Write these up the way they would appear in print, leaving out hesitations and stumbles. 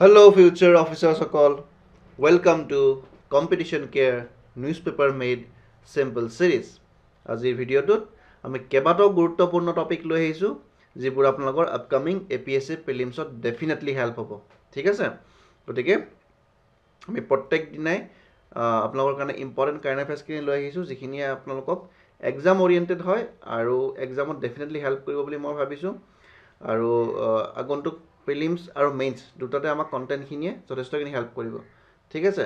Hello, future officers সকল. Welcome to Competition Care Newspaper Made Simple Series. আজিৰ ভিডিঅ'টোত আমি কেইবাটাও গুৰুত্বপূৰ্ণ টপিক লৈ আহিছোঁ যিবোৰ আপোনালোকৰ আপকামিং APSC প্ৰিলিমছত ডেফিনেটলি হেল্প হ'ব. ঠিক আছে, গতিকে আমি প্ৰত্যেক দিনাই আপোনালোকৰ কাৰণে ইম্পৰ্টেণ্ট কাৰেণ্ট এফেয়াৰ্ছখিনি লৈ আহিছোঁ যিখিনিয়ে আপোনালোকক এক্সাম অৰিয়েণ্টেড হয় আৰু এক্সামত ডেফিনেটলি হেল্প কৰিব বুলি মই ভাবিছোঁ. আৰু আগন্তুক প্ৰিলিমছ আৰু মেইনছ দুটাতে আমাক কণ্টেণ্টখিনিয়ে যথেষ্টখিনি হেল্প কৰিব. ঠিক আছে,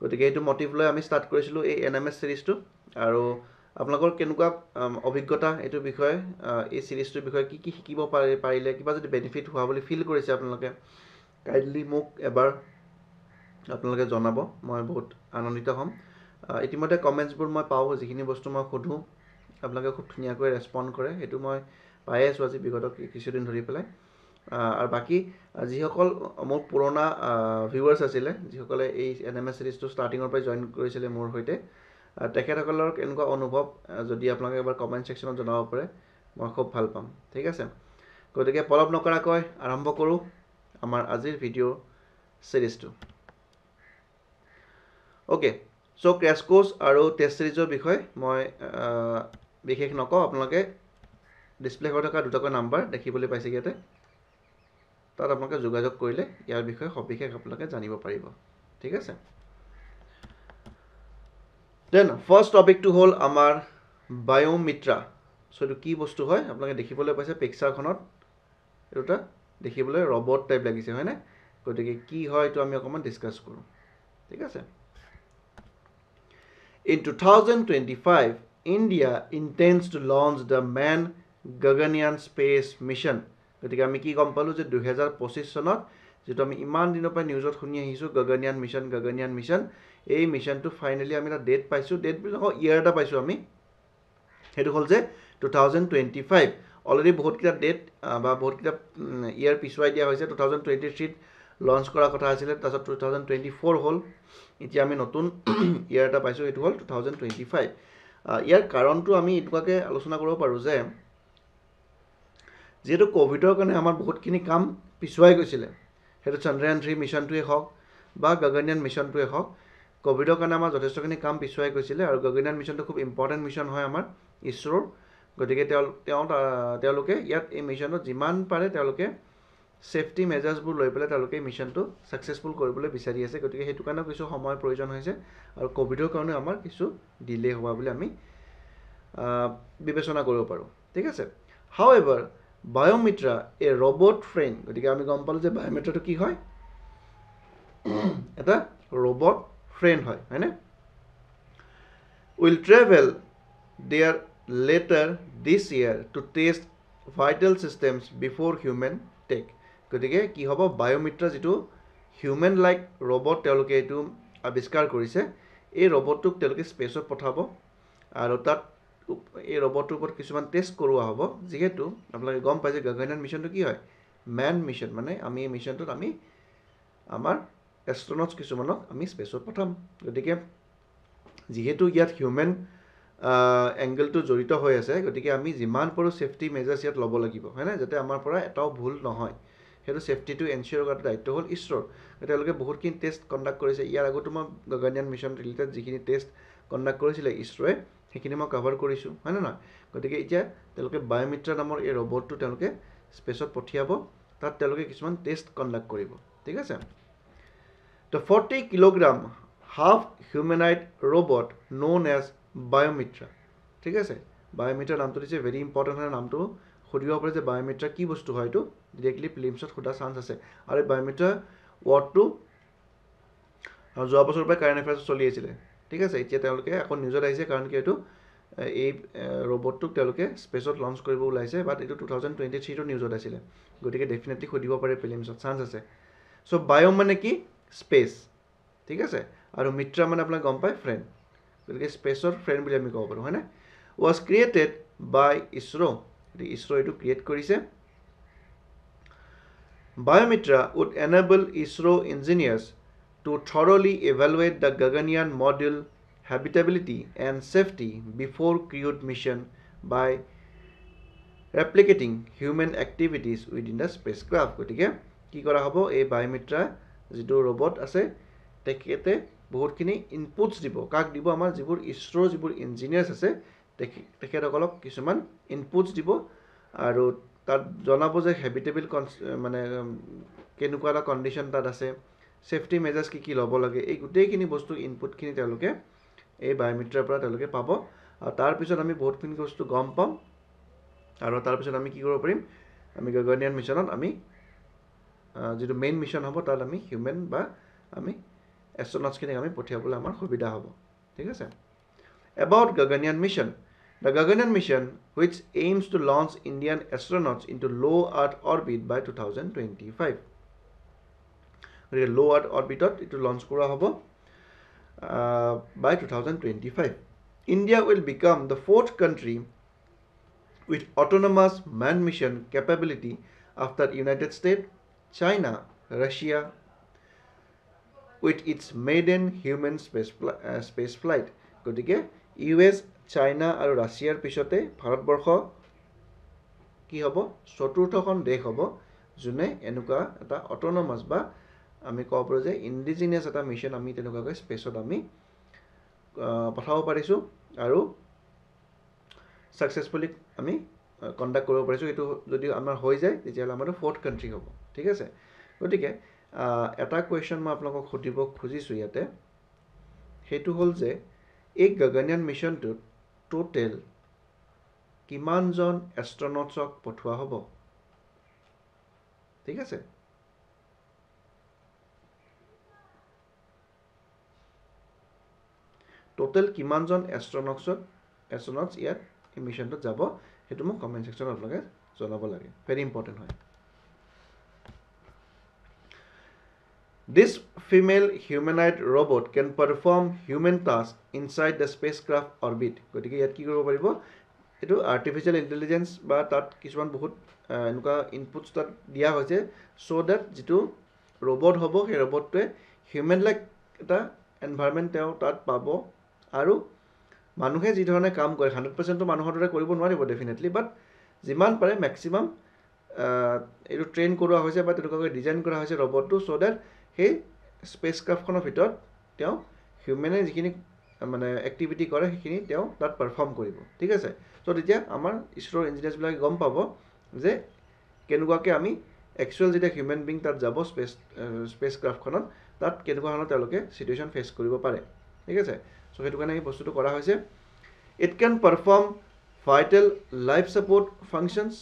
গতিকে এইটো মটিভ লৈ আমি ষ্টাৰ্ট কৰিছিলোঁ এই NMS চিৰিজটো. আৰু আপোনালোকৰ কেনেকুৱা অভিজ্ঞতা এইটোৰ বিষয়ে, এই চিৰিজটোৰ বিষয়ে কি কি শিকিব পাৰিলে, কিবা যদি বেনিফিট হোৱা বুলি ফিল কৰিছে আপোনালোকে, কাইণ্ডলি মোক এবাৰ আপোনালোকে জনাব. মই বহুত আনন্দিত হ'ম. ইতিমধ্যে কমেণ্টছবোৰ মই পাওঁ, যিখিনি বস্তু মই সোধোঁ আপোনালোকে খুব ধুনীয়াকৈ ৰেচপণ্ড কৰে, সেইটো মই পাই আছোঁ আজি বিগত কিছুদিন ধৰি পেলাই. আৰু বাকী যিসকল মোৰ পুৰণা ভিউৱাৰ্ছ আছিলে, যিসকলে এই NMS চিৰিজটো ষ্টাৰ্টিঙৰ পৰাই জইন কৰিছিলে মোৰ সৈতে, তেখেতসকলৰ কেনেকুৱা অনুভৱ যদি আপোনালোকে এবাৰ কমেণ্ট ছেকশ্যনত জনাব পাৰে, মই খুব ভাল পাম. ঠিক আছে, গতিকে পলম নকৰাকৈ আৰম্ভ কৰোঁ আমাৰ আজিৰ ভিডিঅ' চিৰিজটো. অ'কে, চ' ক্ৰেছ কোৰ্ছ আৰু টেষ্ট চিৰিজৰ বিষয়ে মই বিশেষ নকওঁ. আপোনালোকে ডিছপ্লে হৈ থকা দুটাকৈ নাম্বাৰ দেখিবলৈ পাইছে ইয়াতে, তাত আপোনালোকে যোগাযোগ কৰিলে ইয়াৰ বিষয়ে সবিশেষ আপোনালোকে জানিব পাৰিব. ঠিক আছে, দেন ফাৰ্ষ্ট টপিকটো হ'ল আমাৰ বায়'মিত্ৰা. চ' এইটো কি বস্তু হয় আপোনালোকে দেখিবলৈ পাইছে পিকচাৰখনত, এইটো এটা দেখিবলৈ ৰবট টাইপ লাগিছে হয়নে? গতিকে কি হয় এইটো আমি অকণমান ডিছকাছ কৰোঁ. ঠিক আছে, In 2025, India intends to launch the Man Gaganyaan Space Mission. গতিকে আমি কি গম পালোঁ যে 2025 চনত যিটো আমি ইমান দিনৰ পৰা নিউজত শুনি আহিছোঁ গগনয়ান মিছন, এই মিছনটো ফাইনেলি আমি এটা ডেট পাইছোঁ. ডেট বুলি নকওঁ, ইয়েৰ এটা পাইছোঁ আমি. সেইটো হ'ল যে 2025. অলৰেডি বহুতকেইটা ডেট বা বহুতকেইটা ইয়েৰ পিছুৱাই দিয়া হৈছে. 2023ত লঞ্চ কৰাৰ কথা আছিলে, তাৰপিছত 2024 হ'ল. এতিয়া আমি নতুন ইয়েৰ এটা পাইছোঁ, সেইটো হ'ল 2025. ইয়াৰ কাৰণটো আমি এনেকুৱাকৈ আলোচনা কৰিব পাৰোঁ যে যিহেতু ক'ভিডৰ কাৰণে আমাৰ বহুতখিনি কাম পিছুৱাই গৈছিলে, সেইটো চন্দ্ৰয়ান 3 মিছনটোৱে হওক বা গগনয়ান মিছনটোৱে হওক, ক'ভিডৰ কাৰণে আমাৰ যথেষ্টখিনি কাম পিছুৱাই গৈছিলে. আৰু গগনয়ান মিছনটো খুব ইম্পৰ্টেণ্ট মিছন হয় আমাৰ ইছৰোৰ. গতিকে তেওঁলোকে ইয়াত এই মিছনত যিমান পাৰে তেওঁলোকে ছেফটি মেজাৰ্ছবোৰ লৈ পেলাই তেওঁলোকে মিছনটো ছাকচেছফুল কৰিবলৈ বিচাৰি আছে. গতিকে সেইটো কাৰণেও কিছু সময়ৰ প্ৰয়োজন হৈছে আৰু ক'ভিডৰ কাৰণে আমাৰ কিছু ডিলে হোৱা বুলি আমি বিবেচনা কৰিব পাৰোঁ. ঠিক আছে, হাউএভাৰ বায়'মিত্ৰা এ ৰবট ফ্ৰেণ্ড. গতিকে আমি গম পালোঁ যে বায়'মিত্ৰাটো কি হয়, এটা ৰবট ফ্ৰেণ্ড হয় হয়নে? Will travel there later this year to test vital systems before human take. গতিকে কি হ'ব, বায়'মিত্ৰা যিটো হিউমেন লাইক ৰবট তেওঁলোকে এইটো আৱিষ্কাৰ কৰিছে, এই ৰবটটোক তেওঁলোকে স্পেচত পঠাব আৰু তাত এই ৰবটটোৰ ওপৰত কিছুমান টেষ্ট কৰোৱা হ'ব. যিহেতু আপোনালোকে গম পায় যে গগনয়ান মিছনটো কি হয়, মেন মিছন, মানে আমি এই মিছনটোত আমি আমাৰ এষ্ট্ৰনটছ কিছুমানক আমি স্পেচত পঠাম. গতিকে যিহেতু ইয়াত হিউমেন এংগেলটো জড়িত হৈ আছে, গতিকে আমি যিমান পাৰোঁ ছেফটি মেজাৰ্ছ ইয়াত ল'ব লাগিব হয়নে, যাতে আমাৰ পৰা এটাও ভুল নহয়. সেইটো ছেফটিটো এনচিয়'ৰ কৰাৰ দায়িত্ব হ'ল ইছৰোৰ. তেওঁলোকে বহুতখিনি টেষ্ট কণ্ডাক্ট কৰিছে. ইয়াৰ আগতো মই গগনয়ান মিছন ৰিলেটেড যিখিনি টেষ্ট কণ্ডাক্ট কৰিছিলে ইছৰোৱে, সেইখিনি মই কভাৰ কৰিছোঁ হয়নে নহয়? গতিকে এতিয়া তেওঁলোকে বায়'মিত্ৰা নামৰ এই ৰবটটো তেওঁলোকে স্পেচত পঠিয়াব, তাত তেওঁলোকে কিছুমান টেষ্ট কণ্ডাক্ট কৰিব. ঠিক আছে, the 40 kilogram half humanoid robot known as Vyommitra. ঠিক আছে, বায়'মিত্ৰা নামটো দিছে, ভেৰি ইম্পৰ্টেণ্ট হয় নামটো. সুধিব পাৰে যে বায়'মিত্ৰা কি বস্তু হয়, এইটো ডিৰেক্টলি প্ৰিলিমছত সোধা চান্স আছে. আৰু এই বায়'মিত্ৰা ৱৰ্ডটো যোৱা বছৰৰ পৰাই কাৰেণ্ট এফেয়াৰ্ছত চলি আছিলে. ঠিক আছে, এতিয়া তেওঁলোকে আকৌ নিউজত আহিছে, কাৰণ কি এইটো এই ৰবটটোক তেওঁলোকে স্পেচত লঞ্চ কৰিব ওলাইছে, বাট এইটো 2023টো নিউজত আছিলে. গতিকে ডেফিনেটলি সুধিব পাৰে প্ৰিলিমছত, চান্স আছে. চ' বায়' মানে কি, স্পেচ. ঠিক আছে, আৰু মিত্ৰা মানে আপোনাক গম পায় ফ্ৰেণ্ড. গতিকে স্পেচৰ ফ্ৰেণ্ড বুলি আমি ক'ব পাৰোঁ হয়নে? Was created by ISRO. গতিকে ইছৰো এইটো ক্ৰিয়েট কৰিছে. Vyommitra would enable ISRO engineers to thoroughly evaluate the Gaganyaan module habitability and safety before crewed mission by replicating human activities within the spacecraft. গতিকে কি কৰা হ'ব এই বায়োমিত্ৰা যেটো ৰবট আছে তেখেতে বহুতখিনি ইনপুটস দিব কাক দিব আমাৰ যিবোৰ ইছৰোৰ যিবোৰ ইঞ্জিনিয়াৰ্স আছে তেখেতসকলক কিছুমান ইনপুটস দিব আৰু তাত জনাব যে হেবিটেবল মানে কেনেকুৱা এটা কন্ডিশন তাত আছে সেফটি মেজাৰ্স কি ল'ব লাগে এই গোটেইখিনি বস্তু ইনপুটখিনি তেওঁলোকে এই বায়োমিত্ৰাৰ পৰা তেওঁলোকে পাব আৰু তাৰ পিছত আমি বহুতখিনি বস্তু গম পাম আৰু তাৰ পিছত আমি কি কৰিব পাৰিম আমি গগনয়ান মিছনত আমি যেটো মেইন মিছন হ'ব তাত আমি হিউম্যান বা আমি astronauts খিনি আমি পঠিয়াবলৈ আমাৰ সুবিধা হ'ব ঠিক আছে about Gaganyaan mission the Gaganyaan mission which aims to launch Indian astronauts into low earth orbit by 2025 low earth orbit it launch kora hobo by 2025 India will become the fourth country with autonomous manned mission capability after United States, China, Russia, with its maiden human space flight. গতিকে US, China আৰু ৰাছিয়াৰ পিছতে ভাৰতবৰ্ষ কি হ'ব চতুৰ্থখন দেশ হ'ব যোনে এনেকুৱা এটা অটোনমাস বা আমি ক'ব পাৰো যে ইন্ডিজিনিয়াস এটা মিশন আমি তেনেকুৱাকৈ স্পেচত আমি পঠাব পাৰিছো আৰু সাকসেসফুলি আমি কন্ডাক্ট কৰিব পাৰিছো এটো যদি আমাৰ হৈ যায় তেতিয়া আমাৰ ফোৰ্থ কান্ট্ৰি হ'ব ঠিক আছে গতিকে এটা কোৱেশ্চন মই আপোনাক খুদিব খুজিছো ইয়াতে হেতু হল যে এই গগনয়ান মিশনটো টোটেল কিমানজন এষ্ট্ৰোনটছক পঠোৱা হ'ব ঠিক আছে টোটেল কিমানজন এষ্ট্ৰোনটছ ইয়াত এই মিশনটো যাব হেতু মোক কমেন্ট সেকশনত আপোনালোকে জনাব লাগে ভেৰি ইম্পৰ্টেন্ট হয় This female humanoid robot can perform human tasks inside the spacecraft orbit. গতিকে ইয়াত কি কৰিব পাৰিব এটো আৰ্টিফিশিয়াল ইন্টেলিজেন্স বা তাত কিছুমান বহুত এনেকুৱা ইনপুটস তাত দিয়া হৈছে সো দ্যাট যেটো ৰবট হ'ব সেই ৰবটটোৱে হিউম্যান লাইক এটা এনভায়ৰনমেন্ট তেওঁ তাত পাব আৰু মানুহে যি ধৰণে কাম কৰে 100% মানুহৰ দৰে কৰিব নোৱাৰিব ডেফিনেটলি বাট যিমান পাৰে ম্যাক্সিমাম এটো ট্ৰেইন কৰোৱা হৈছে বা তেনেকুৱাকৈ ডিজাইন কৰা হৈছে ৰবটটো সো দ্যাট হে স্পেসক্ৰাফটখনৰ ভিতৰত তেওঁ হিউম্যানে যিখিনি মানে এক্টিভিটি কৰে সেইখিনি তেওঁ তাত পাৰফৰ্ম কৰিব ঠিক আছে সো তেতিয়া আমাৰ ইছৰোৰ ইঞ্জিনিয়াৰ্স বিলাকে গম পাব যে কেনেকুৱাকৈ আমি একচুয়াল যেটা হিউম্যান বিং তাত যাব স্পেসক্ৰাফটখনত তাত কেনেকুৱা ধৰণৰ তেওঁলোকে সিচুৱেশন ফেস কৰিব পাৰে ঠিক আছে সো হেতু কাৰণে এই বস্তুটো কৰা হৈছে it can perform vital life support functions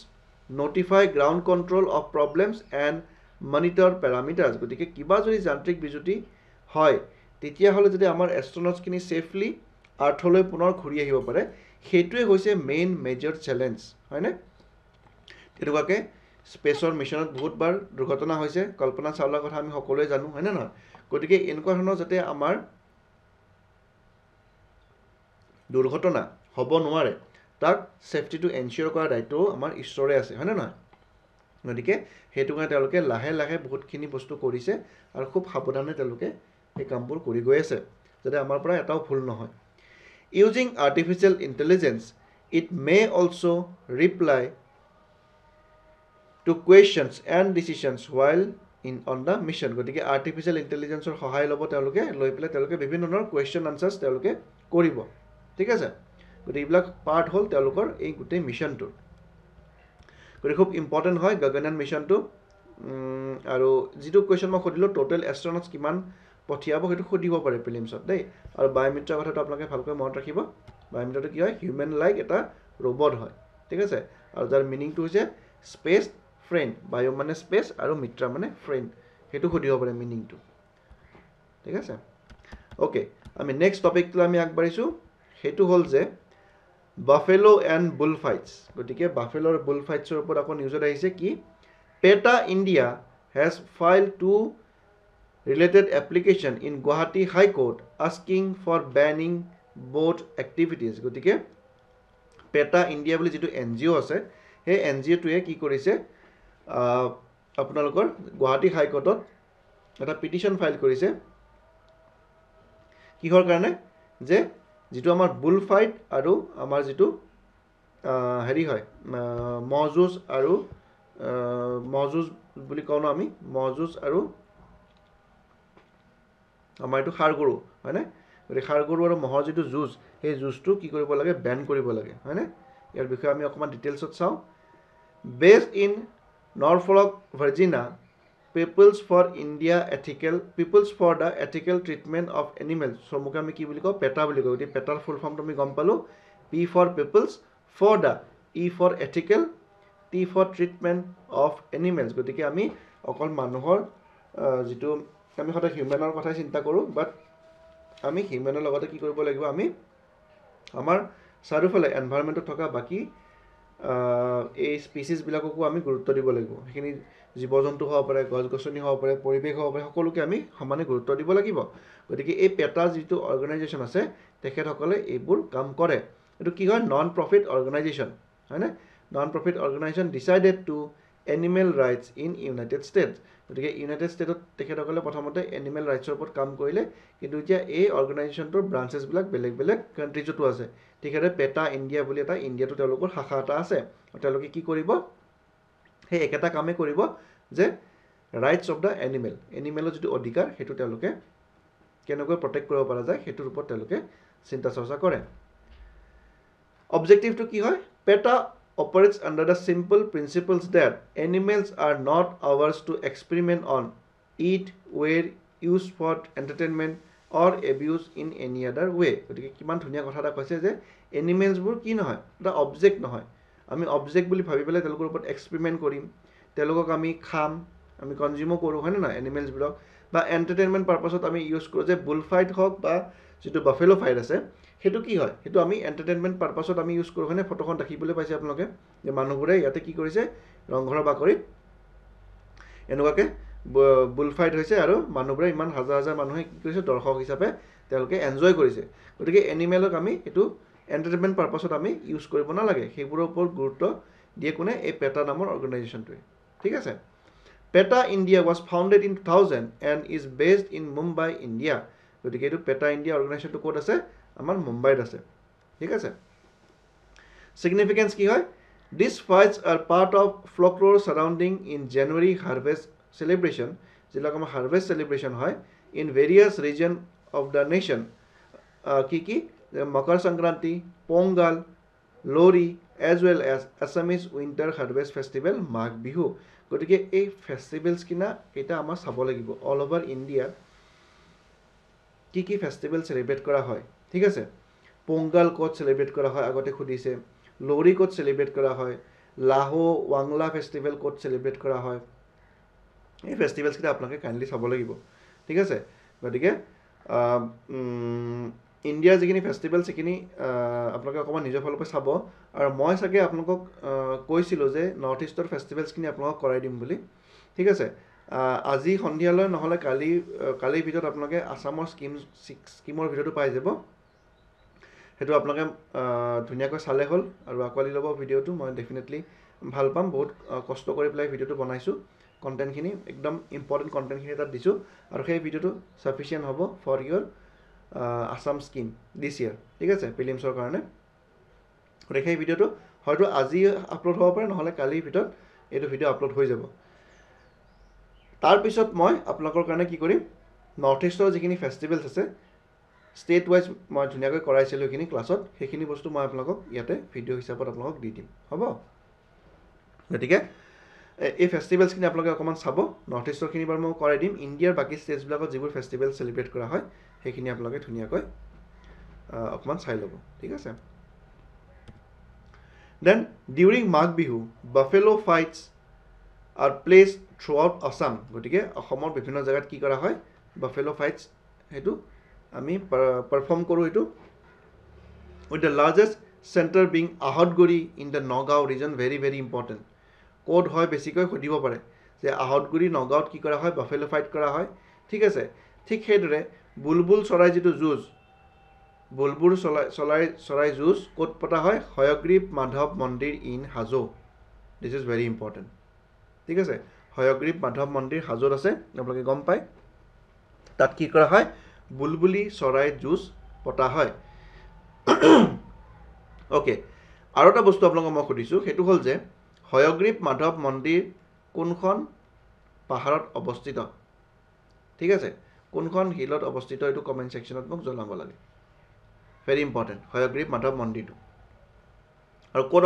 notify ground control of problems and monitor parameters গতিকে কিবা যদি যান্ত্ৰিক বিজুতি হয় তেতিয়া হলে যদি আমাৰ এষ্ট্ৰোনটছ খিনি সেফলি আৰ্থলৈ পুনৰ ঘূৰি আহিব পাৰে হেতুৱে হৈছে মেইন মেজৰ চ্যালেঞ্জ হয়নে তেনেকুৱাকৈ স্পেচৰ মিশনত বহুতবাৰ দুৰ্ঘটনা হৈছে কল্পনা চাওলাৰ কথা আমি সকলোৱে জানো হয়নে নহয় গতিকে এনেকুৱা ধৰণৰ যাতে আমাৰ দুৰ্ঘটনা হ'ব নোৱাৰে তাক সেফটি টু এনশিওৰ কৰা দায়িত্ব আমাৰ ইছৰোৰে আছে হয়নে নহয় গতিকে হেতু কাৰণে তেওঁলোকে লাহে লাহে বহুতখিনি বস্তু কৰিছে আৰু খুব সাৱধানে তেওঁলোকে এই কামবোৰ কৰি গৈ আছে যাতে আমাৰ পৰা এটাও ভুল নহয় using artificial intelligence it may also reply to questions and decisions while on the mission গতিকে artificial intelligence ৰ সহায় ল'ব তেওঁলোকে লৈ পেলাই তেওঁলোকে বিভিন্ন ধৰণৰ কোৱেশ্চন আনসাৰ্স তেওঁলোকে কৰিব ঠিক আছে গতিকে এইবিলাক পাৰ্ট হল তেওঁলোকৰ এই গোটেই মিশনটো গতিকে খুব ইম্পৰ্টেন্ট হয় গগনয়ান মিশনটো আৰু যেটো কোৱেশ্চন মই খুদিলো টোটেল এষ্ট্ৰোনটছ কিমান পঠিয়াব হেতু খুদিব পাৰে প্ৰিলিমছত দেই আৰু বায়োমিত্ৰা কথাটো আপোনালোকে ভালকৈ মনত ৰাখিব বায়োমিত্ৰাটো কি হয় হিউম্যান লাইক এটা ৰবট হয় ঠিক আছে আৰু যাৰ মিনিংটো হৈছে স্পেস ফ্ৰেন্ড বায়ো মানে স্পেস আৰু মিত্ৰা মানে ফ্ৰেন্ড হেতু খুদিব পাৰে মিনিংটো ঠিক আছে ওকে আমি নেক্সট টপিকটো আমি আগবাঢ়িছো হেতু হল যে বাফেলো এন্ড বুল ফাইটস গতিকে বাফেলো আৰু বুল ফাইটছৰ ওপৰত আকৌ নিউজত আহিছে কি PETA India has filed two related application in Guwahati High Court asking for banning both activities গতিকে PETA India বুলি যেটো NGO আছে সেই NGO টোৱে কি কৰিছে আপোনালোকৰ গুৱাহাটী হাই কোৰ্টত এটা পিটিশন ফাইল কৰিছে কিহৰ কাৰণে যে যেটো আমাৰ বুল ফাইট আৰু আমাৰ যেটো হেৰি হয় মহজুজ আৰু মহজুজ বুলি কওঁ ন আমি মহ যুঁজ আৰু আমাৰ এইটো ষাঁড় গৰু হয়নে গতিকে ষাঁড় গৰু আৰু মহৰ যিটো যুঁজ সেই যুঁজটো কি কৰিব লাগে বেন কৰিব লাগে হয়নে ইয়াৰ বিষয়ে আমি অকণমান ডিটেইলছত চাওঁ based in Norfolk Virginia people for the ethical treatment of animals চমুকে আমি কি বুলি কওঁ পেটা বুলি কওঁ গতিকে পেটাৰ ফুল ফৰ্মটো আমি গম পালোঁ P for peoples for the E for ethical T for treatment of animals গতিকে আমি অকল মানুহৰ যিটো আমি সদায় হিউমেনৰ কথাই চিন্তা কৰোঁ বাট আমি হিউমেনৰ লগতে কি কৰিব লাগিব আমি আমাৰ চাৰিওফালে এনভাইৰনমেণ্টত থকা বাকী এই স্পিচিছবিলাককো আমি গুৰুত্ব দিব লাগিব সেইখিনি জীৱ জন্তু হ'ব পাৰে গছ গছনি হ'ব পাৰে পৰিৱেশ হ'ব পাৰে সকলোকে আমি সমানে গুৰুত্ব দিব লাগিব গতিকে এই পেটা যিটো অৰ্গেনাইজেশ্যন আছে তেখেতসকলে এইবোৰ কাম কৰে এইটো কি হয় নন প্ৰফিট অৰ্গেনাইজেশ্যন হয়নে non profit organisation decided to animal rights in United States গতিকে ইউনাইটেড ষ্টেটত তেখেতসকলে প্ৰথমতে এনিমেল ৰাইটছৰ ওপৰত কাম কৰিলে কিন্তু এতিয়া এই অৰ্গেনাইজেশ্যনটোৰ ব্ৰাঞ্চেছবিলাক বেলেগ বেলেগ কাণ্ট্ৰিজতো আছে তেখেতে পেটা ইণ্ডিয়া বুলি এটা ইণ্ডিয়াতো তেওঁলোকৰ শাখা এটা আছে তেওঁলোকে কি কৰিব সেই একেটা কামেই কৰিব যে ৰাইটছ অফ দ্য এনিমেলৰ যিটো অধিকাৰ সেইটো তেওঁলোকে কেনেকৈ প্ৰটেক্ট কৰিব পৰা যায় সেইটোৰ ওপৰত তেওঁলোকে চিন্তা চৰ্চা কৰে অবজেক্টিভটো কি হয় পেটা operates under the simple principles that animals are not ours to experiment on, eat, wear, use for entertainment or abuse in any other way. গতিকে কিমান ধুনীয়া কথা এটা কৈছে যে এনিমেলছবোৰ কি নহয় এটা অবজেক্ট নহয় আমি অবজেক্ট বুলি ভাবি পেলাই তেওঁলোকৰ ওপৰত এক্সপেৰিমেণ্ট কৰিম তেওঁলোকক আমি খাম আমি কনজিউমো কৰোঁ হয়নে নহয় এনিমেলছবিলাক বা এণ্টাৰটেইনমেণ্ট পাৰ্পাছত আমি ইউজ কৰোঁ যে বুল ফাইট হওক বা যিটো বাফেলো ফাইট আছে সেইটো কি হয় সেইটো আমি এণ্টাৰটেইনমেণ্ট পাৰ্পাছত আমি ইউজ কৰোঁ হয়নে ফটোখন দেখিবলৈ পাইছে আপোনালোকে যে মানুহবোৰে ইয়াতে কি কৰিছে ৰংঘৰৰ বাকৰিত এনেকুৱাকৈ বুল ফাইট হৈছে আৰু মানুহবোৰে ইমান হাজাৰ হাজাৰ মানুহে কি কৰিছে দৰ্শক হিচাপে তেওঁলোকে এনজয় কৰিছে গতিকে এনিমেলক আমি এইটো এণ্টাৰটেইনমেণ্ট পাৰ্পাছত আমি ইউজ কৰিব নালাগে সেইবোৰৰ ওপৰত গুৰুত্ব দিয়ে কোনে এই পেটা নামৰ অৰ্গেনাইজেশ্যনটোৱে ঠিক আছে পেটা India was founded in 2000 and is based in Mumbai India গতিকে এইটো পেটা ইণ্ডিয়া অৰ্গেনাইজেশ্যনটো ক'ত আছে আমাৰ মুম্বাইত আছে ঠিক আছে সিগনিফিকেন্স কি হয় this fights are part of folklore surrounding in January harvest celebration যিবিলাক আমাৰ হাৰ্ভেষ্ট সেলিব্ৰেশ্যন হয় in various region of the nation কি Makar Sankranti Pongal Lohri as well as Assamese winter harvest festival Magh Bihu গতিকে এই ফেষ্টিভেলছ কিনা এটা আমাৰ চাব লাগিব অল অভাৰ ইণ্ডিয়াত কি ফেষ্টিভেল চেলিব্ৰেট কৰা হয় ঠিক আছে পোংগাল ক'ত চেলিব্ৰেট কৰা হয় আগতে সুধিছে লোৰি ক'ত চেলিব্ৰেট কৰা হয় লাহো ৱাংলা ফেষ্টিভেল ক'ত চেলিব্ৰেট কৰা হয় এই ফেষ্টিভেলছকেইটা আপোনালোকে কাইণ্ডলি চাব লাগিব ঠিক আছে গতিকে ইণ্ডিয়াৰ যিখিনি ফেষ্টিভেল সেইখিনি আপোনালোকে অকণমান নিজৰ ফালৰ পৰা চাব আৰু মই চাগে আপোনালোকক কৈছিলোঁ যে নৰ্থ ইষ্টৰ ফেষ্টিভেলছখিনি আপোনালোকক কৰাই দিম বুলি ঠিক আছে আজি সন্ধিয়ালৈ নহ'লে কালিৰ ভিতৰত আপোনালোকে আছামৰ স্কিমৰ ভিডিঅ'টো পাই যাব সেইটো আপোনালোকে ধুনীয়াকৈ চালে হ'ল আৰু আঁকোৱালি ল'ব ভিডিঅ'টো মই ডেফিনেটলি ভাল পাম বহুত কষ্ট কৰি পেলাই ভিডিঅ'টো বনাইছোঁ কণ্টেণ্টখিনি একদম ইম্পৰ্টেণ্ট কণ্টেণ্টখিনি তাত দিছোঁ আৰু সেই ভিডিঅ'টো চাফিচিয়েণ্ট হ'ব for your Assam scheme this year ঠিক আছে প্ৰিলিমছৰ কাৰণে গতিকে সেই ভিডিঅ'টো হয়তো আজি আপলোড হ'ব পাৰে নহ'লে কালিৰ ভিতৰত এইটো ভিডিঅ' আপলোড হৈ যাব তাৰপিছত মই আপোনালোকৰ কাৰণে কি কৰিম নৰ্থ ইষ্টৰ যিখিনি ফেষ্টিভেলছ আছে ষ্টেট ৱাইজ মই ধুনীয়াকৈ কৰাইছিলোঁ সেইখিনি ক্লাছত সেইখিনি বস্তু মই আপোনালোকক ইয়াতে ভিডিঅ' হিচাপত আপোনালোকক দি দিম হ'ব গতিকে এই ফেষ্টিভেলছখিনি আপোনালোকে অকণমান চাব নৰ্থ ইষ্টৰখিনি বাৰু মই কৰাই দিম ইণ্ডিয়াৰ বাকী ষ্টেটছবিলাকত যিবোৰ ফেষ্টিভেল চেলিব্ৰেট কৰা হয় সেইখিনি আপোনালোকে ধুনীয়াকৈ অকণমান চাই ল'ব ঠিক আছে then during Magh Bihu buffalo fights are place throughout Assam গতিকে অসমৰ বিভিন্ন জেগাত কি কৰা হয় বাফেলো ফাইটছ সেইটো আমি পাৰফৰ্ম কৰোঁ এইটো with the largest centre being Ahatguri in the Nagaon region very very important ক'ত হয় বেছিকৈ সুধিব পাৰে যে আহতগুৰি নগাঁৱত কি কৰা হয় বাফেলো ফাইট কৰা হয় ঠিক আছে ঠিক সেইদৰে বুলবুল চৰাই যিটো যুঁজ বুলবুল চৰাই যুঁজ ক'ত পতা হয় হয়গ্ৰীৱ মাধৱ মন্দিৰ in Hajo this is very important ঠিক আছে হয়গ্ৰীৱ মাধৱ মন্দিৰ হাজোত আছে আপোনালোকে গম পায় তাত কি কৰা হয় বুলবুলি চৰাই যুঁজ পতা হয় অ'কে আৰু এটা বস্তু আপোনালোকক মই সুধিছোঁ সেইটো হ'ল যে হয়গ্ৰীৱ মাধৱ মন্দিৰ কোনখন পাহাৰত অৱস্থিত ঠিক আছে কোনখন হিলত অৱস্থিত এইটো কমেন্ট সেকশনত মোক জনাব লাগে ভেৰি ইম্পৰ্টেন্ট হয়গ্ৰীৱ মাধৱ মন্দিৰটো আৰু কোড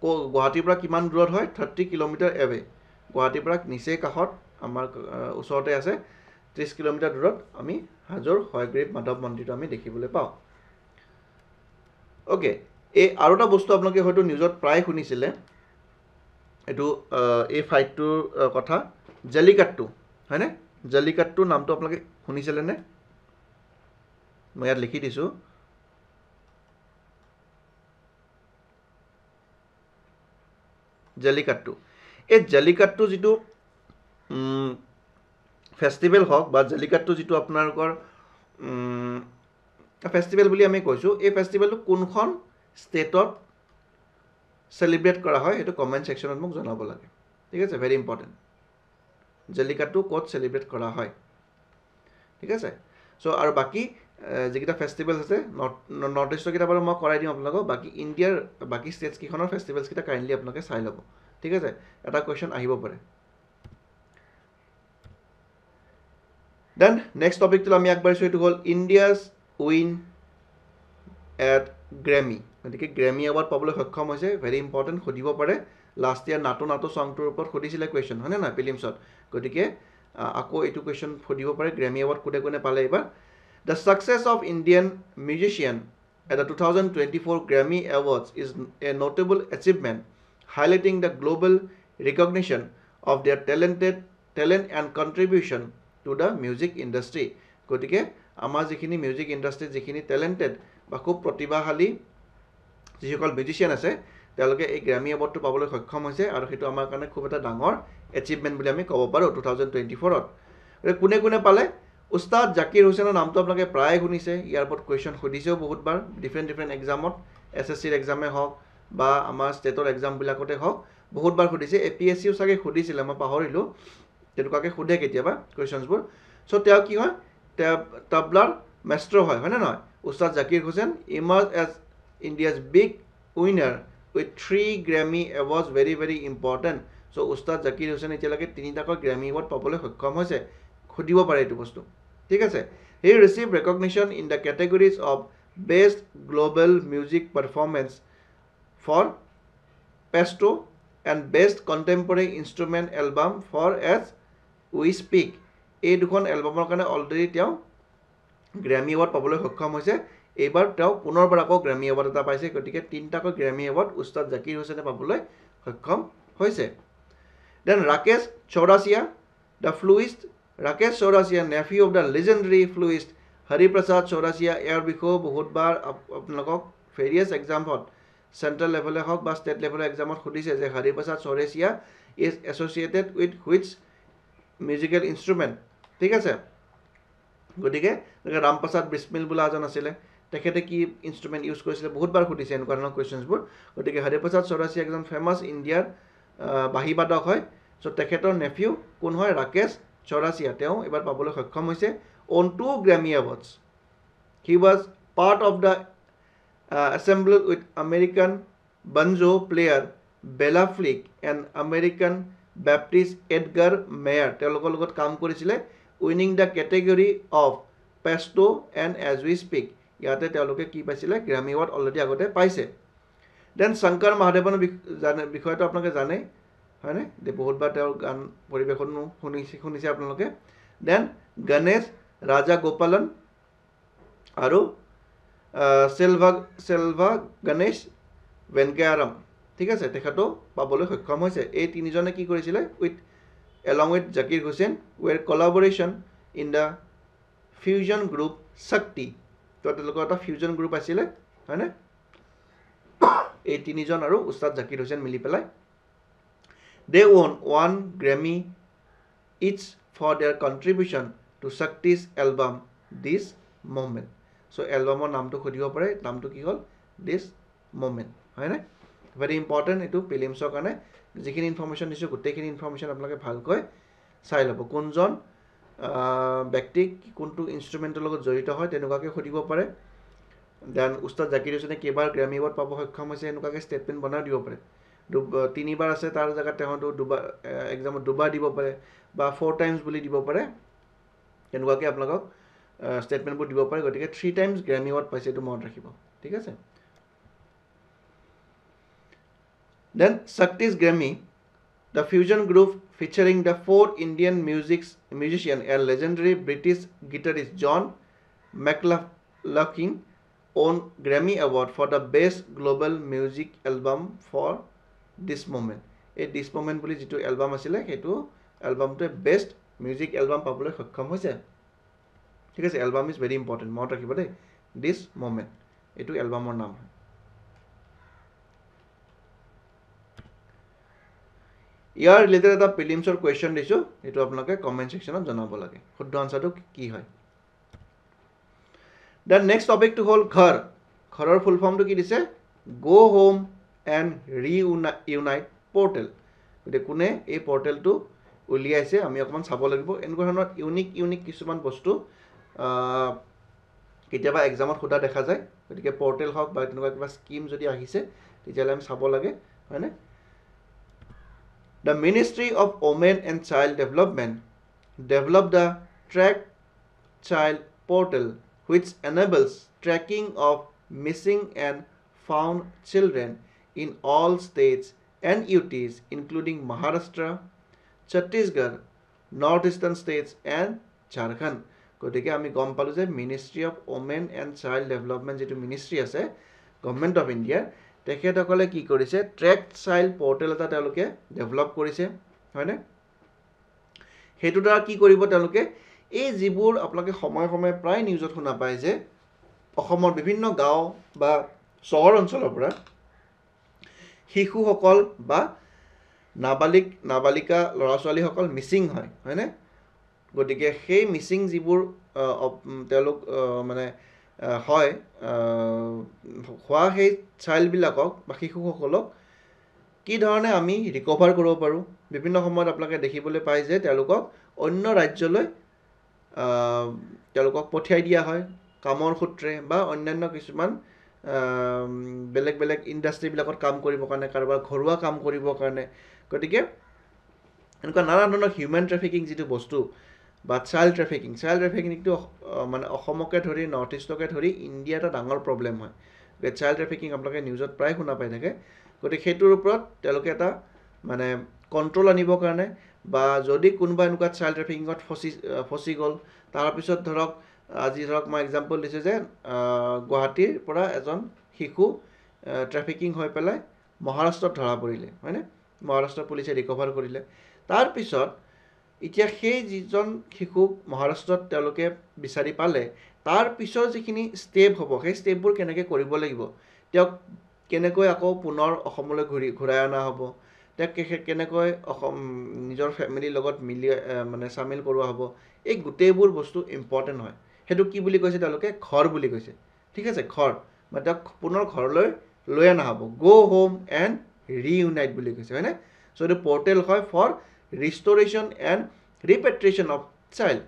গুৱাহাটীৰ পৰা কিমান দূৰত হয় 30 কিলোমিটাৰ এৱে গুৱাহাটীৰ পৰা নিচেই কাষত আমাৰ ওচৰতে আছে 30 কিলোমিটাৰ দূৰত আমি হাজোৰ হয়গ্ৰীৱ মাধৱ মন্দিৰটো আমি দেখিবলৈ পাওঁ ওকে এই আৰু এটা বস্তু আপোনালোকে হয়তো নিউজত প্ৰায় শুনিছিলে এটো এই ফাইটটোৰ কথা জেলিকাট্টু হয়নে জেলিকাট্টু নামটো আপোনালোকে শুনিছিলে নে মই ইয়াত লিখি দিছো জেলিকাট্টু এই জেলিকাট্টু যেটো ফেষ্টিভেল হওক বা জেলিকাট্টু যেটো আপোনালোকৰ ফেষ্টিভেল বুলি আমি কৈছো এই ফেষ্টিভেলটো কোনখন ষ্টেটত সেলিব্ৰেট কৰা হয় এটো কমেন্ট সেকশনত মোক জনাব লাগে ঠিক আছে ভেৰি ইম্পৰ্টেন্ট জেলিকাট্টু ক'ত সেলিব্ৰেট কৰা হয় ঠিক আছে সো আৰু বাকি যেকিটা ফেষ্টিভেল আছে নৰ্থ ইষ্টৰ কিটা বাৰু মই কৰাই দিম আপোনালোকক বাকি ইণ্ডিয়াৰ বাকি ষ্টেটছ কিখনৰ ফেষ্টিভেলছ কিটা কাইন্ডলি আপোনালোকে চাই ল'ব ঠিক আছে এটা কোৱেশ্চন আহিব পাৰে দেন নেক্সট টপিকটো আমি আগবাঢ়িছো এটো হ'ল ইণ্ডিয়াছ উইন এট গ্ৰেমি গতিকে গ্ৰেমি এৱাৰ্ড পাবলৈ সক্ষম হৈছে ভেৰি ইম্পৰ্টেন্ট সুধিব পাৰে লাষ্ট ইয়াৰ নাটো সংটোৰ ওপৰত সুধিছিলে কোৱেশ্চন হয়নে না প্ৰিলিমছত গতিকে আকৌ এইটো কোৱেশ্চন সুধিব পাৰে গ্ৰেমি এৱাৰ্ড কোনে কোনে পালে এবাৰ The success of Indian musician at the 2024 Grammy Awards is a notable achievement, highlighting the global recognition of their talent and contribution to the music industry. গতিকে আমাৰ যিখিনি মিউজিক ইন্ডাষ্ট্ৰিত যিখিনি টেলেন্টেড বা খুব প্ৰতিভাশালী যিসকল মিউজিচিয়ান আছে তেওঁলোকে এই গ্ৰামি এৱাৰ্ডটো পাবলৈ সক্ষম হৈছে আৰু সেইটো আমাৰ কাৰণে খুব এটা ডাঙৰ এচিভমেন্ট বুলি আমি ক'ব পাৰো 2024ত কোনে কোনে পালে উস্তাদ জাকিৰ হুছেইনৰ নামটো আপোনালোকে প্ৰায় শুনিছে ইয়াৰ ওপৰত কোৱেশ্চন সুধিছেও বহুতবাৰ ডিফাৰেণ্ট এক্সামত এছএছচিৰ এক্সামে হওক বা আমাৰ ষ্টেটৰ এক্সাম বিলাকতে হওক বহুতবাৰ সুধিছে এপিএছচিও চাগে সুধিছিলে মই পাহৰিলো তেনেকুৱাকে সুধে কেতিয়াবা কোৱেশ্চনছবোৰ সো তেওঁ কি হয় তবলাৰ মাষ্টৰ হয় হয়নে নহয় Ustad Zakir Hussain emerge as India's big winner with 3 Grammy awards very important so Ustad Zakir Hussain এতিয়ালৈকে 3টাকৈ গ্ৰেমি এৱাৰ্ড পাবলৈ সক্ষম হৈছে খুদিব পাৰে এইটো বস্তু ঠিক আছে he received recognition in the categories of best global music performance for Pesto and best contemporary instrument album for As We Speak এই দুখন এলবামৰ কাৰণে অলৰেডি তেওঁ গ্ৰেমি এৱাৰ্ড পাবলৈ সক্ষম হৈছে এইবাৰ তেওঁ পুনৰবাৰ আকৌ গ্ৰেমি এৱাৰ্ড এটা পাইছে গতিকে 3টাকৈ গ্ৰেমি এৱাৰ্ড উস্তাদ জাকিৰ হুছেইনে পাবলৈ সক্ষম হৈছে then Rakesh Chaurasia the fluist Rakesh Chaurasia, nephew of the legendary fluist Hari Prasad Chaurasia, ইয়াৰ বিষয়ে বহুতবাৰ আপোনালোকক various examত central level হওক বা state level examত সুধিছে যে Hari Prasad Chaurasia is associated with which musical instrument ঠিক আছে গতিকে ৰামপ্ৰসাদ বিস্মিল বোলা এজন আছিলে তেখেতে কি ইনস্ট্ৰুমেন্ট ইউজ কৰিছিলে বহুতবাৰ সুধিছে এনেকুৱা ধৰণৰ কোৱেশ্চনছবোৰ গতিকে Hari Prasad Chaurasia একজন ফেমাস ইণ্ডিয়াৰ বাঁহীবাদক হয় সো তেখেতৰ নেফিউ কোন হয় ৰাকেশ Chaurasia তেওঁ এবাৰ পাবলৈ সক্ষম হৈছে on 2 Grammy Awards he was part of the assemblage with American banjo player Bela Fleck and American Baptist Edgar Meyer তেওঁলোকৰ লগত কাম কৰিছিলে winning the category of Pesto and As We Speak ইয়াতে তেওঁলোকে কি পাইছিলে গ্ৰামি এৱাৰ্ড অলৰেডি আগতে পাইছে দেন শংকৰ মহাদেৱনৰ বিষয়টো আপোনালোকে জানে হয়নে দে বহুতবাৰ তেওঁৰ গান পৰিবেশনো শুনিছে আপোনালোকে দেন গণেশ ৰাজা গোপালন আৰু সেলভা গণেশ ভেংকায়াৰাম ঠিক আছে তেখেতো পাবলৈ সক্ষম হৈছে এই তিনিজনে কি কৰিছিলে along with Zakir Hussain were collaboration in the fusion group Shakti তো তেওঁলোকৰ এটা ফিউজন গ্ৰুপ আছিলে হয়নে এই তিনিজন আৰু উস্তাদ জাকিৰ হুছেইন মিলি পেলাই they won 1 Grammy each for their contribution to Shakti's album This Moment so albumৰ নামটো খুদিব পাৰে নামটো কি হ'ল This Moment হয়নে very important এটো প্ৰিলিমছৰ কাৰণে যিখিনি ইনফৰমেশন দিছো গোটেইখিনি ইনফৰমেশন আপোনালোকে ভালকৈ চাই ল'ব কোনজন ব্যক্তি কোনটো ইনস্ট্ৰুমেন্টৰ লগত জড়িত হয় তেনেকুৱাকে খুদিব পাৰে দেন উস্তাদ জাকিৰ হুছেইনে কেবাৰ গ্ৰামি এৱাৰ্ড পাব সক্ষম হৈছে এনেকুৱাকে ষ্টেটমেন্ট বনাই দিব পাৰে তিনিবাৰ আছে তাৰ জেগাত তেওঁ দুবাৰ এক্সামত দুবাৰ দিব পাৰে বা 4 টাইমছ বুলি দিব পাৰে এনেকুৱাকৈ আপোনালোকক ষ্টেটমেণ্টবোৰ দিব পাৰে গতিকে 3 টাইমছ গ্ৰেমি এৱাৰ্ড পাইছে এইটো মনত ৰাখিব ঠিক আছে then Shakti's Grammy the fusion group featuring the 4 Indian musicians and legendary British guitarist John McLaughlin won Grammy Award for the best global music album for this moment. A this moment বুলি যিটো album আছিলে সেইটো এলবামটো best music album পাবলৈ সক্ষম হৈছে ঠিক আছে এলবাম ইজ ভেৰি ইম্পৰ্টেণ্ট মনত ৰাখিব দেই দিছ মোমেণ্ট এইটো এলবামৰ নাম হয় ইয়াৰ ৰিলেটেড এটা প্ৰিলিমছৰ কুৱেশ্যন দিছোঁ এইটো আপোনালোকে কমেণ্ট ছেকশ্যনত জনাব লাগে শুদ্ধ আনচাৰটো কি হয় দেন নেক্সট টপিকটো হ'ল ঘৰ ঘৰৰ ফুল ফৰ্মটো কি দিছে গো হোম এণ্ড ৰিইউনাইট পৰ্টেল গতিকে কোনে এই পৰ্টেলটো উলিয়াইছে আমি অকণমান চাব লাগিব এনেকুৱা ধৰণৰ ইউনিক কিছুমান বস্তু কেতিয়াবা এক্সামত সোধা দেখা যায় গতিকে পৰ্টেল হওক বা তেনেকুৱা কিবা স্কিম যদি আহিছে তেতিয়াহ'লে আমি চাব লাগে হয়নে The Ministry of Women and Child Development developed the Track Child Portal, which enables tracking of missing and found children in all states and UTs, including Maharashtra, Chhattisgarh, Northeastern states, and Jharkhand. গতিকে আমি গম পালোঁ যে ministry of women and child development যিটো ministry আছে government of ইণ্ডিয়াৰ তেখেতসকলে কি কৰিছে ট্ৰেক চাইল্ড পৰ্টেল এটা তেওঁলোকে ডেভেলপ কৰিছে হয়নে সেইটোৰ দ্বাৰা কি কৰিব তেওঁলোকে এই যিবোৰ আপোনালোকে সময়ে সময়ে প্ৰায় নিউজত শুনা পায় যে অসমৰ বিভিন্ন গাঁও বা চহৰ অঞ্চলৰ পৰা শিশুসকল বা নাবালিকা ল'ৰা ছোৱালীসকল মিচিং হয় হয়নে গতিকে সেই মিচিং যিবোৰ তেওঁলোক মানে হয় হোৱা সেই চাইল্ডবিলাকক বা শিশুসকলক কি ধৰণে আমি ৰিকভাৰ কৰিব পাৰোঁ বিভিন্ন সময়ত আপোনালোকে দেখিবলৈ পায় যে তেওঁলোকক অন্য ৰাজ্যলৈ তেওঁলোকক পঠিয়াই দিয়া হয় কামৰ সূত্ৰে বা অন্যান্য কিছুমান বেলেগ বেলেগ ইণ্ডাষ্ট্ৰীবিলাকত কাম কৰিবৰ কাৰণে কাৰোবাৰ ঘৰুৱা কাম কৰিবৰ কাৰণে গতিকে এনেকুৱা নানা ধৰণৰ হিউমেন ট্ৰেফিকিং যিটো বস্তু বা চাইল্ড ট্ৰেফিকিংটো মানে অসমকে ধৰি নৰ্থ ইষ্টকে ধৰি ইণ্ডিয়া এটা ডাঙৰ প্ৰব্লেম হয় গতিকে চাইল্ড ট্ৰেফিকিং আপোনালোকে নিউজত প্ৰায় শুনা পাই থাকে গতিকে সেইটোৰ ওপৰত তেওঁলোকে এটা মানে কণ্ট্ৰল আনিবৰ কাৰণে বা যদি কোনোবা এনেকুৱা চাইল্ড ট্ৰেফিকিঙত ফচি গ'ল তাৰপিছত ধৰক আজি ধৰক মই এক্সাম্পল দিছোঁ যে গুৱাহাটীৰ পৰা এজন শিশু ট্ৰেফিকিং হৈ পেলাই মহাৰাষ্ট্ৰত ধৰা পৰিলে হয়নে মহাৰাষ্ট্ৰ পুলিচে ৰিকভাৰ কৰিলে তাৰপিছত এতিয়া সেই যিজন শিশুক মহাৰাষ্ট্ৰত তেওঁলোকে বিচাৰি পালে তাৰ পিছৰ যিখিনি ষ্টেপ হ'ব সেই ষ্টেপবোৰ কেনেকৈ কৰিব লাগিব তেওঁক কেনেকৈ আকৌ পুনৰ অসমলৈ ঘূৰাই অনা হ'ব তেওঁক কেনেকৈ নিজৰ ফেমিলিৰ লগত মানে চামিল কৰোৱা হ'ব এই গোটেইবোৰ বস্তু ইম্পৰ্টেণ্ট হয় সেইটো কি বুলি কৈছে তেওঁলোকে ঘৰ বুলি কৈছে ঠিক আছে ঘৰ মানে তেওঁক পুনৰ ঘৰলৈ লৈ অনা হ'ব গো হোম এণ্ড ৰিইউনাইট বুলি কৈছে হয়নে চ' এইটো পৰ্টেল হয় ফৰ ৰিষ্ট'ৰেশ্যন এণ্ড ৰিপেট্ৰিয়েশ্যন অফ চাইল্ড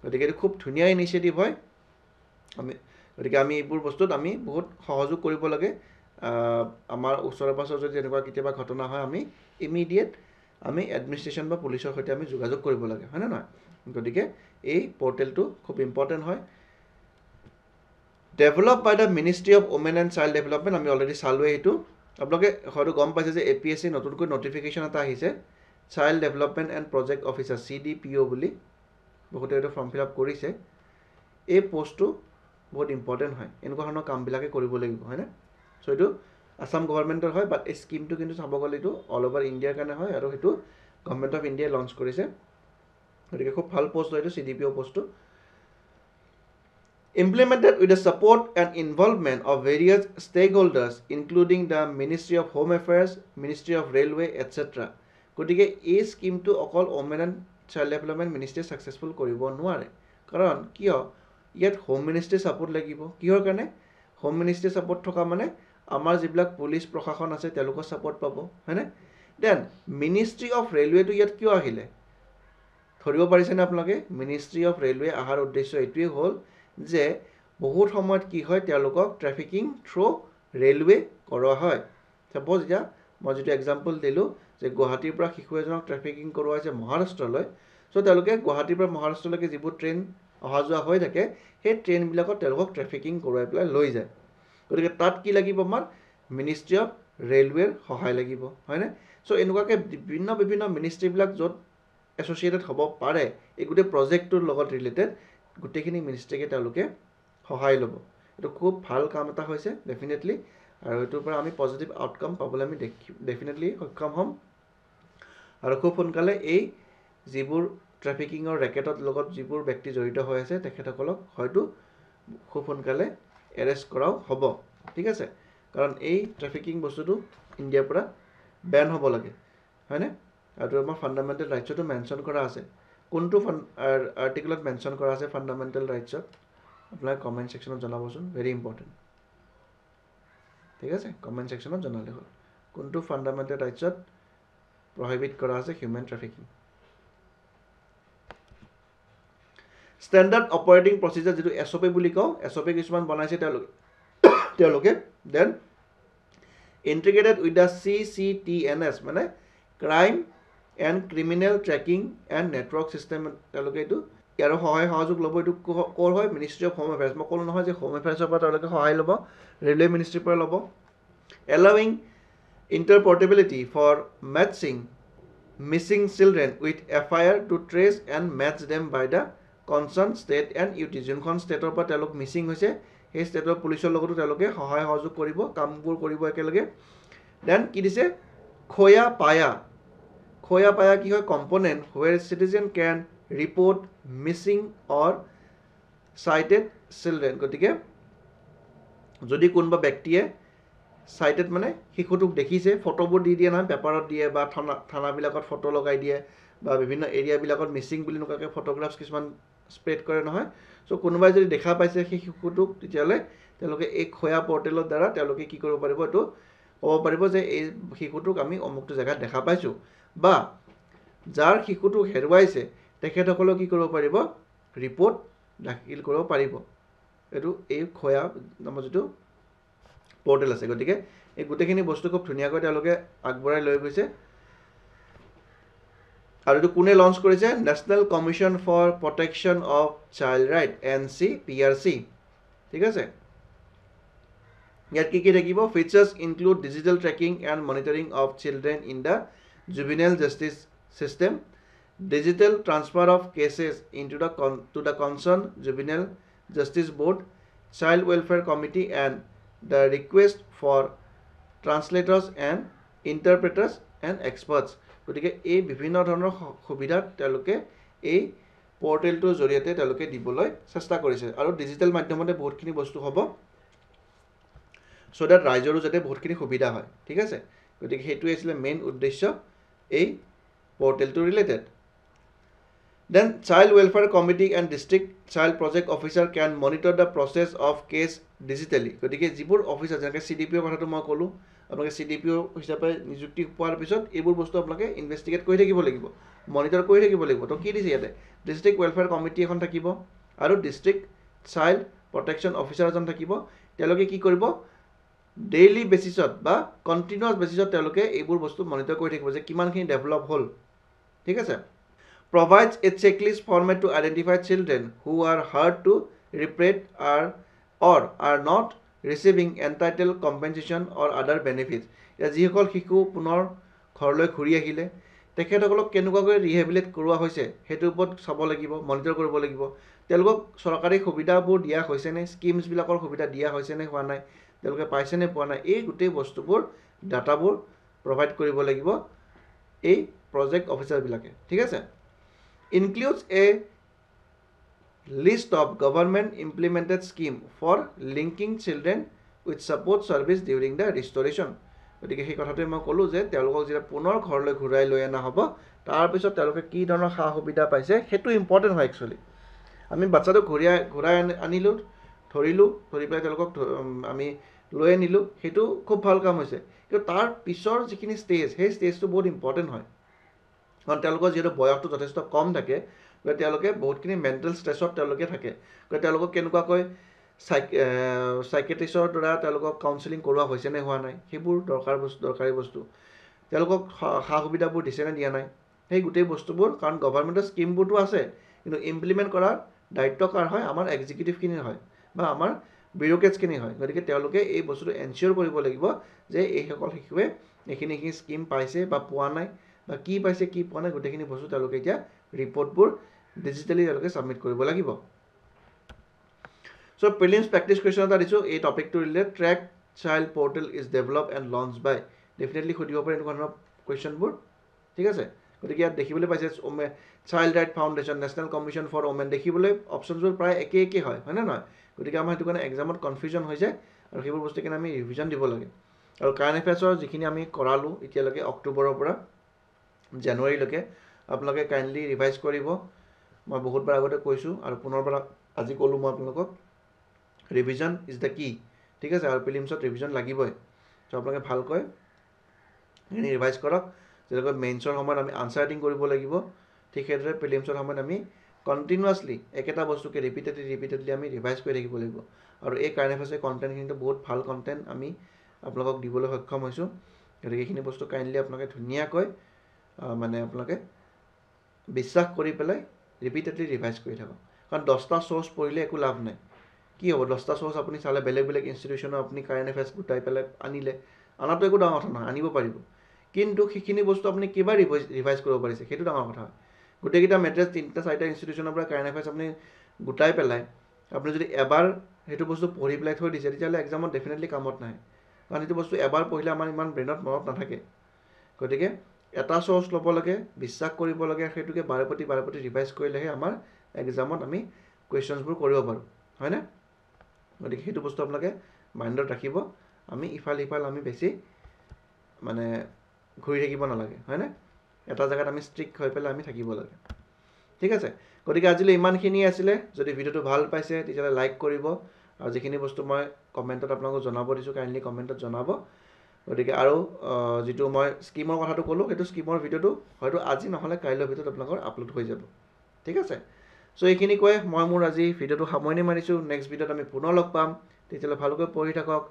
গতিকে এইটো খুব ধুনীয়া ইনিচিয়েটিভ হয় গতিকে আমি এইবোৰ বস্তুত আমি বহুত সহযোগ কৰিব লাগে আমাৰ ওচৰে পাছৰে যদি এনেকুৱা কেতিয়াবা ঘটনা হয় আমি ইমিডিয়েট আমি এডমিনিষ্ট্ৰেশ্যন বা পুলিচৰ সৈতে আমি যোগাযোগ কৰিব লাগে হয়নে নহয় গতিকে এই পৰ্টেলটো খুব ইম্পৰ্টেণ্ট হয় develop by the ministry of women and child development আমি অলৰেডি চালোৱে এইটো আপোনালোকে হয়তো গম পাইছে যে APSC নতুনকৈ নটিফিকেশ্যন এটা আহিছে child development and project officer CDPO বুলি বহুতে এইটো ফৰ্ম ফিল আপ কৰিছে এই পষ্টটো বহুত ইম্পৰ্টেণ্ট হয় এনেকুৱা ধৰণৰ কামবিলাকে কৰিব লাগিব হয়নে চ' এইটো আসাম গভৰ্ণমেণ্টৰ হয় বাট এই স্কিমটো কিন্তু চাব গ'লে এইটো অল অভাৰ ইণ্ডিয়াৰ কাৰণে হয় আৰু সেইটো গভৰ্ণমেণ্ট অফ ইণ্ডিয়াই লঞ্চ কৰিছে গতিকে খুব ভাল পষ্ট হয় এইটো CDPO পষ্টটো implemented with the support and involvement of various stakeholders including the Ministry of Home Affairs, Ministry of Railway, etc. গতিকে এই স্কিমটো অকল ওমেন এণ্ড চাইল্ড ডেভেলপমেণ্ট মিনিষ্ট্ৰীয়ে ছাকচেছফুল কৰিব নোৱাৰে কাৰণ কিয় ইয়াত হোম মিনিষ্ট্ৰীৰ ছাপোৰ্ট লাগিব কিহৰ কাৰণে হোম মিনিষ্ট্ৰীৰ ছাপোৰ্ট থকা মানে আমাৰ যিবিলাক পুলিচ প্ৰশাসন আছে তেওঁলোকৰ ছাপোৰ্ট পাব হয়নে দেন মিনিষ্ট্ৰী অফ ৰেলৱেটো ইয়াত কিয় আহিলে ধৰিব পাৰিছেনে আপোনালোকে মিনিষ্ট্ৰী অফ ৰেলৱে অহাৰ উদ্দেশ্য এইটোৱেই হ'ল যে বহুত সময়ত কি হয় তেওঁলোকক ট্ৰেফিকিং থ্ৰু ৰেলৱে কৰোৱা হয় ছাপ'জ এতিয়া মই যেটো এক্সাম্পল দিলো যে গুৱাহাটীৰ পৰা শিশু এজনক ট্ৰেফিকিং কৰোৱা হৈছে মহাৰাষ্ট্ৰলৈ সো তেওঁলোকে গুৱাহাটীৰ পৰা মহাৰাষ্ট্ৰলৈকে যিবোৰ ট্ৰেইন অহা যোৱা হৈ থাকে সেই ট্ৰেইনবিলাকত তেওঁলোকক ট্ৰেফিকিং কৰোৱাই পেলাই লৈ যায় গতিকে তাত কি লাগিব আমাৰ মিনিষ্ট্ৰি অফ ৰেলৱেৰ সহায় লাগিব হয়নে সো এনেকুৱাকৈ বিভিন্ন মিনিষ্ট্ৰীবিলাক য'ত এছ'চিয়েটেড হ'ব পাৰে এই গোটেই প্ৰজেক্টটোৰ লগত ৰিলেটেড গোটেইখিনি মিনিষ্ট্ৰীকে তেওঁলোকে সহায় ল'ব এইটো খুব ভাল কাম এটা হৈছে ডেফিনেটলি আৰু এইটোৰ পৰা আমি পজিটিভ আউটকাম পাবলৈ আমি ডেফিনেটলি সক্ষম হ'ম আৰু খুব সোনকালে এই যিবোৰ ট্ৰেফিকিঙৰ ৰেকেটৰ লগত যিবোৰ ব্যক্তি জড়িত হৈ আছে তেখেতসকলক হয়তো খুব সোনকালে এৰেষ্ট কৰাও হ'ব ঠিক আছে কাৰণ এই ট্ৰেফিকিং বস্তুটো ইণ্ডিয়াৰ পৰা বেন হ'ব লাগে হয়নে আৰু আমাৰ ফাণ্ডামেণ্টেল ৰাইটছতো মেনশ্যন কৰা আছে কোনটো আৰ্টিকলত মেনশ্যন কৰা আছে ফাণ্ডামেণ্টেল ৰাইটছত আপোনালোকে কমেণ্ট ছেকশ্যনত জনাবচোন ভেৰি ইম্পৰ্টেণ্ট ঠিক আছে কমেণ্ট ছেকশ্যনত জনালে হ'ল কোনটো ফাণ্ডামেণ্টেল ৰাইটছত প্ৰহিবিট কৰা আছে human trafficking standard operating procedure যিটো SOP বুলি কওঁ SOP কিছুমান বনাইছে তেওঁলোকে then integrated with the CCTNS মানে crime and criminal tracking and network system তেওঁলোকে এইটো ইয়াৰো সহায় সহযোগ ল'ব এইটো ক'ৰ হয় মিনিষ্ট্ৰি অফ হোম এফেয়াৰ্ছ মই ক'লোঁ নহয় যে হোম এফেয়াৰ্ছৰ পৰা তেওঁলোকে সহায় ল'ব ৰেলৱে মিনিষ্ট্ৰিৰ পৰা ল'ব allowing interoperability for matching missing children with FIR to trace and match them by the concerned state and UT যোনখন ষ্টেটৰ পৰা তেওঁলোক মিছিং হৈছে সেই ষ্টেটৰ পুলিচৰ লগতো তেওঁলোকে সহায় সহযোগ কৰিব কামবোৰ কৰিব একেলগে দেন কি দিছে খোয়া পায়া কি হয় component where citizen can report missing or sighted children গতিকে যদি কোনোবা ব্যক্তিয়ে চাইটেড মানে শিশুটোক দেখিছে ফটোবোৰ দি দিয়ে নহয় পেপাৰত দিয়ে বা থানাবিলাকত ফটো লগাই দিয়ে বা বিভিন্ন এৰিয়াবিলাকত মিছিং বুলি এনেকুৱাকৈ ফটোগ্ৰাফছ কিছুমান স্প্ৰেড কৰে নহয় সো কোনোবাই যদি দেখা পাইছে সেই শিশুটোক তেতিয়াহ'লে তেওঁলোকে এই খোয়া পৰ্টেলৰ দ্বাৰা তেওঁলোকে কি কৰিব পাৰিব এইটো ক'ব পাৰিব যে এই শিশুটোক আমি অমুকটো জেগাত দেখা পাইছোঁ বা যাৰ শিশুটোক হেৰুৱাইছে তেখেতসকলেও কি কৰিব পাৰিব ৰিপৰ্ট দাখিল কৰিব পাৰিব এইটো এই খোয়া নামৰ যিটো পৰ্টেল আছে গতিকে এই গোটেইখিনি বস্তু খুব ধুনীয়াকৈ তেওঁলোকে আগবঢ়াই লৈ গৈছে আৰু এইটো কোনে লঞ্চ কৰিছে national commission for protection of child rights NCPRC ঠিক আছে ইয়াত কি থাকিব features include digital tracking and monitoring of children in the juvenile justice system digital transfer of cases into to the concerned juvenile justice board child welfare committee and the request for translators and interpreters and experts গতিকে এই বিভিন্ন ধৰণৰ সুবিধা তেওঁলোকে এই পৰ্টেলটোৰ জৰিয়তে তেওঁলোকে দিবলৈ চেষ্টা কৰিছে আৰু ডিজিটেল মাধ্যমতে বহুতখিনি বস্তু হ'ব so that ৰাইজৰো যাতে বহুতখিনি সুবিধা হয় ঠিক আছে গতিকে সেইটোৱে আছিল মেইন উদ্দেশ্য এই পৰ্টেলটো related Then Child Welfare Committee and District Child Project Officer can monitor the process of case digitally. গতিকে যিবোৰ অফিচাৰ যেনেকৈ CDPO কথাটো মই ক'লোঁ আপোনালোকে CDPO হিচাপে নিযুক্তি পোৱাৰ পিছত এইবোৰ বস্তু আপোনালোকে ইনভেষ্টিগেট কৰি থাকিব লাগিব মনিটৰ কৰি থাকিব লাগিব তো কি দিছে ইয়াতে ডিষ্ট্ৰিক্ট ৱেলফেয়াৰ কমিটি এখন থাকিব আৰু ডিষ্ট্ৰিক্ট চাইল্ড প্ৰটেকশ্যন অফিচাৰ এজন থাকিব তেওঁলোকে কি কৰিব ডেইলি বেচিছত বা কণ্টিনিউৱাছ বেচিছত তেওঁলোকে এইবোৰ বস্তু মনিটৰ কৰি থাকিব যে কিমানখিনি ডেভেলপ হ'ল ঠিক আছে provides a checklist format to identify children who are hard to repair or are not receiving entitled compensation or other benefits. যিসকল শিশু পুনৰ ঘৰলৈ ঘূৰি আহিলে তেখেতসকলক কেনেকুৱাকৈ ৰিহেবিলিট কৰোৱা হৈছে সেইটোৰ ওপৰত চাব লাগিব মনিটৰ কৰিব লাগিব তেওঁলোকক চৰকাৰী সুবিধাবোৰ দিয়া হৈছেনে স্কিমছবিলাকৰ সুবিধা দিয়া হৈছেনে হোৱা নাই তেওঁলোকে পাইছেনে পোৱা নাই এই গোটেই বস্তুবোৰ ডাটাবোৰ প্ৰভাইড কৰিব লাগিব এই প্ৰজেক্ট অফিচাৰবিলাকে ঠিক আছে includes a list of government implemented scheme for linking children with support service during the restoration গতিকে সেই কথাটোৱে মই ক'লোঁ যে তেওঁলোকক যেতিয়া পুনৰ ঘৰলৈ ঘূৰাই লৈ অনা হ'ব তাৰপিছত তেওঁলোকে কি ধৰণৰ সা সুবিধা পাইছে সেইটো ইম্পৰ্টেণ্ট হয় একচুৱেলি আমি বাচ্চাটো ঘূৰাই আনিলোঁ ধৰি পেলাই তেওঁলোকক আমি লৈ আনিলোঁ সেইটো খুব ভাল কাম হৈছে কিন্তু তাৰ পিছৰ যিখিনি ষ্টেজ সেই ষ্টেজটো বহুত ইম্পৰ্টেণ্ট হয় কাৰণ তেওঁলোকৰ যিহেতু বয়সটো যথেষ্ট কম থাকে গতিকে তেওঁলোকে বহুতখিনি মেণ্টেল ষ্ট্ৰেছত তেওঁলোকে থাকে গতিকে তেওঁলোকক কেনেকুৱাকৈ চাইকেট্ৰিষ্টৰ দ্বাৰা তেওঁলোকক কাউন্সেলিং কৰোৱা হৈছেনে হোৱা নাই সেইবোৰ দৰকাৰী বস্তু তেওঁলোকক সা সুবিধাবোৰ দিছে নে দিয়া নাই সেই গোটেই বস্তুবোৰ কাৰণ গভৰ্ণমেণ্টৰ স্কিমবোৰতো আছে কিন্তু ইমপ্লিমেণ্ট কৰাৰ দায়িত্ব কাৰ হয় আমাৰ এক্সিকিউটিভখিনিৰ হয় বা আমাৰ বিউৰ'ক্ৰেটছখিনি হয় গতিকে তেওঁলোকে এই বস্তুটো এনচিয়'ৰ কৰিব লাগিব যে এইসকল শিশুৱে এইখিনি স্কিম পাইছে বা পোৱা নাই বা কি পাইছে কি পোৱা নাই গোটেইখিনি বস্তু তেওঁলোকে এতিয়া ৰিপৰ্টবোৰ ডিজিটেলি তেওঁলোকে ছাবমিট কৰিব লাগিব চ' প্ৰিলিমছ প্ৰেক্টিছ কুৱেশ্যন এটা দিছোঁ এই টপিকটো related track child portal is develop and launch by definitely সুধিব পাৰে এনেকুৱা ধৰণৰ কুৱেশ্যনবোৰ ঠিক আছে গতিকে ইয়াত দেখিবলৈ পাইছে child right foundation national commission for women দেখিবলৈ অপশ্যনছবোৰ প্ৰায় একে হয় হয়নে নহয় গতিকে আমাৰ সেইটো কাৰণে এক্সামত কনফিউজন হৈ যায় আৰু সেইবোৰ বস্তু কাৰণে আমি ৰিভিজন দিব লাগে আৰু কাৰেণ্ট এফেয়াৰ্ছৰ যিখিনি আমি কৰালোঁ এতিয়ালৈকে অক্টোবৰৰ পৰা জানুৱাৰীলৈকে আপোনালোকে কাইণ্ডলি ৰিভাইজ কৰিব মই বহুতবাৰ আগতে কৈছোঁ আৰু পুনৰবাৰ আজি ক'লোঁ মই আপোনালোকক ৰিভিজন ইজ দ্য কি ঠিক আছে আৰু প্ৰিলিমছত ৰিভিজন লাগিবই চ' আপোনালোকে ভালকৈ সেইখিনি ৰিভাইজ কৰক যেনেকৈ মেইনছৰ সময়ত আমি আনচাৰ ৰাইটিং কৰিব লাগিব ঠিক সেইদৰে প্ৰিলিমছৰ সময়ত আমি কণ্টিনিউৱাছলি একেটা বস্তুকে ৰিপিটেডলি আমি ৰিভাইজ কৰি থাকিব লাগিব আৰু এই কাৰেণ্ট এফেয়াৰ্ছৰ কণ্টেণ্টখিনিতো বহুত ভাল কণ্টেণ্ট আমি আপোনালোকক দিবলৈ সক্ষম হৈছোঁ গতিকে এইখিনি বস্তু কাইণ্ডলি আপোনালোকে ধুনীয়াকৈ মানে আপোনালোকে বিশ্বাস কৰি পেলাই ৰিপিটেডলি ৰিভাইজ কৰি থাকক কাৰণ 10টা চ'ৰ্চ পঢ়িলে একো লাভ নাই কি হ'ব 10টা চ'ৰ্চ আপুনি চালে বেলেগ ইনষ্টিটিউশ্যনৰ আপুনি কাৰেণ্ট এফেয়াৰ্ছ গোটাই পেলাই আনিলে আনাটো একো ডাঙৰ কথা নহয় আনিব পাৰিব কিন্তু সেইখিনি বস্তু আপুনি কিবা ৰিভাইজ কৰিব পাৰিছে সেইটো ডাঙৰ কথা হয় গোটেইকেইটা মেটেৰিয়েলছ 3টা 4টা ইনষ্টিটিউশ্যনৰ পৰা কাৰেণ্ট এফেয়াৰ্ছ আপুনি গোটাই পেলাই আপুনি যদি এবাৰ সেইটো বস্তু পঢ়ি পেলাই থৈ দিছে তেতিয়াহ'লে এক্সামত ডেফিনেটলি কামত নাহে কাৰণ সেইটো বস্তু এবাৰ পঢ়িলে আমাৰ ইমান ব্ৰেইনত মনত নাথাকে গতিকে এটা চ'ৰ্চ ল'ব লাগে বিশ্বাস কৰিব লাগে সেইটোকে বাৰে প্ৰতি ৰিভাইজ কৰিলেহে আমাৰ এক্সামত আমি কুৱেশ্যনছবোৰ কৰিব পাৰোঁ হয়নে গতিকে সেইটো বস্তু আপোনালোকে মাইণ্ডত ৰাখিব আমি ইফাল আমি বেছি মানে ঘূৰি থাকিব নালাগে হয়নে এটা জেগাত আমি ষ্ট্ৰিক্ট হৈ পেলাই আমি থাকিব লাগে ঠিক আছে গতিকে আজিলৈ ইমানখিনি আছিলে যদি ভিডিঅ'টো ভাল পাইছে তেতিয়াহ'লে লাইক কৰিব আৰু যিখিনি বস্তু মই কমেণ্টত আপোনালোকক জনাব দিছোঁ কাইণ্ডলি কমেণ্টত জনাব গতিকে আৰু যিটো মই স্কিমৰ কথাটো ক'লোঁ সেইটো স্কিমৰ ভিডিঅ'টো হয়তো আজি নহ'লে কাইলৈৰ ভিতৰত আপোনালোকৰ আপলোড হৈ যাব ঠিক আছে চ' এইখিনি কৈ মই মোৰ আজি ভিডিঅ'টো সামৰণি মাৰিছোঁ নেক্সট ভিডিঅ'ত আমি পুনৰ লগ পাম তেতিয়াহ'লে ভালকৈ পঢ়ি থাকক